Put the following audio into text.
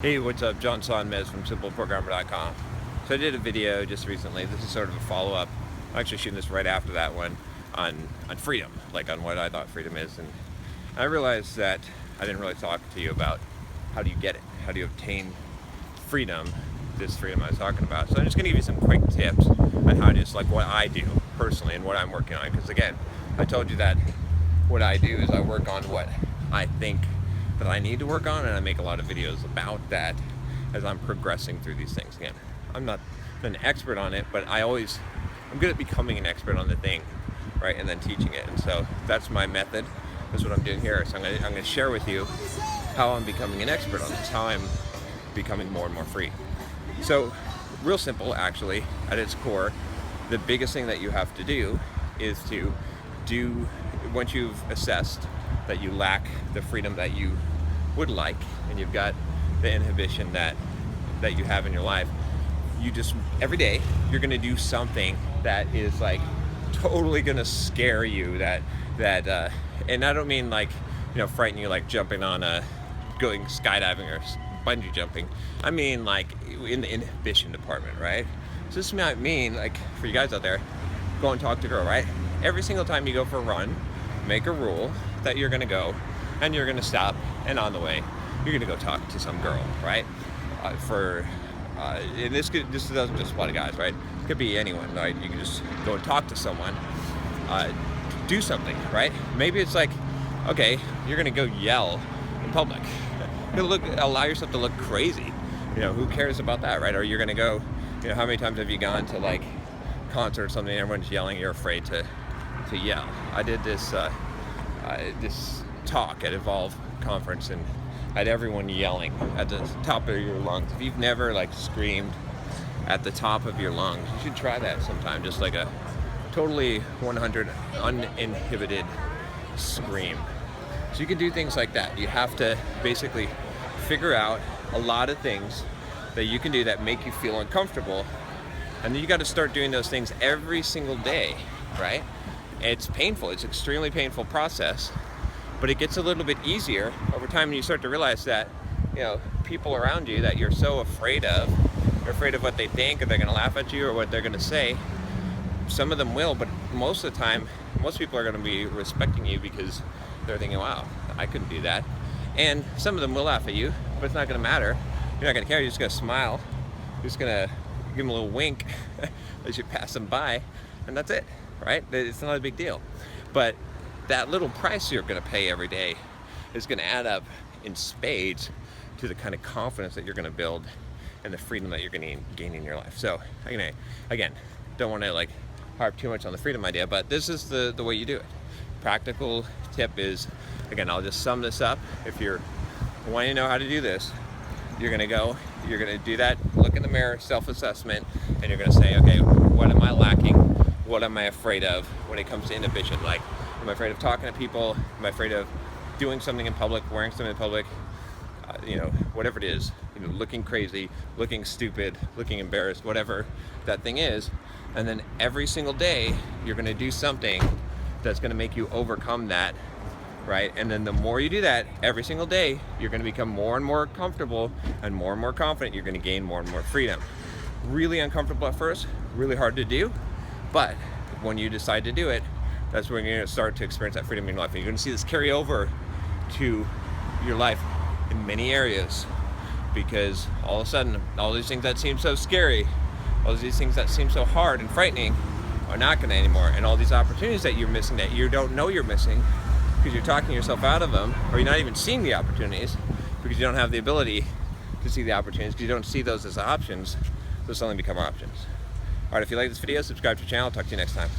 Hey, what's up? John Sonmez from SimpleProgrammer.com. So I did a video just recently. This is sort of a follow-up. I'm actually shooting this right after that one on freedom, like on what I thought freedom is. And I realized that I didn't really talk to you about how do you get it? How do you obtain freedom, this freedom I was talking about. So I'm just going to give you some quick tips on how to, just like what I do personally and what I'm working on. Because again, I told you that what I do is I work on what I think that I need to work on, and I make a lot of videos about that as I'm progressing through these things. Again, I'm not an expert on it, but I'm good at becoming an expert on the thing, right, and then teaching it. And so that's my method. That's what I'm doing here. So I'm going to share with you how I'm becoming an expert on this, how I'm becoming more and more free. So real simple, actually, at its core, the biggest thing that you have to do is to once you've assessed that you lack the freedom that you would like, and you've got the inhibition that you have in your life, you just, every day, you're gonna do something that is like totally gonna scare you, and I don't mean like, frighten you, like jumping on going skydiving or bungee jumping. I mean like in the inhibition department, right? So this might mean, like, for you guys out there, go and talk to a girl, right? Every single time you go for a run, make a rule that you're gonna go and you're gonna stop, and on the way you're gonna go talk to some girl, right? And this doesn't just apply to guys, right? It could be anyone, right? You can just go and talk to someone, do something, right? Maybe it's like, okay, you're gonna go yell in public. Allow yourself to look crazy. Who cares about that, right? Or you're gonna go, how many times have you gone to like concert or something and everyone's yelling, you're afraid to yell? I did this talk at Evolve conference, and I had everyone yelling at the top of your lungs. If you've never like screamed at the top of your lungs, you should try that sometime. Just like a totally 100 uninhibited scream. So you can do things like that. You have to basically figure out a lot of things that you can do that make you feel uncomfortable, and then you got to start doing those things every single day, right? It's painful. It's an extremely painful process, but it gets a little bit easier over time, and you start to realize that, people around you that you're so afraid of, you're afraid of what they think, or they're going to laugh at you, or what they're going to say. Some of them will, but most of the time, most people are going to be respecting you because they're thinking, wow, I couldn't do that. And some of them will laugh at you, but it's not going to matter. You're not going to care. You're just going to smile. You're just going to give them a little wink as you pass them by, and that's it, right? It's not a big deal. But that little price you're going to pay every day is going to add up in spades to the kind of confidence that you're going to build and the freedom that you're going to gain in your life. So again, don't want to like harp too much on the freedom idea, but this is the way you do it. Practical tip is, again, I'll just sum this up. If you're wanting to know how to do this, you're going to do that, look in the mirror, self-assessment, and you're going to say, okay, what am I lacking? What am I afraid of when it comes to inhibition? Like, am I afraid of talking to people? Am I afraid of doing something in public, wearing something in public? Whatever it is, looking crazy, looking stupid, looking embarrassed, whatever that thing is. And then every single day, you're going to do something that's going to make you overcome that, right? And then the more you do that every single day, you're going to become more and more comfortable and more confident. You're going to gain more and more freedom. Really uncomfortable at first, really hard to do, but when you decide to do it, that's when you're going to start to experience that freedom in your life. And you're going to see this carry over to your life in many areas, because all of a sudden, all these things that seem so scary, all these things that seem so hard and frightening are not going to anymore. And all these opportunities that you're missing, that you don't know you're missing, because you're talking yourself out of them, or you're not even seeing the opportunities because you don't have the ability to see the opportunities, because you don't see those as options, those suddenly become options. All right, if you like this video, subscribe to the channel. Talk to you next time.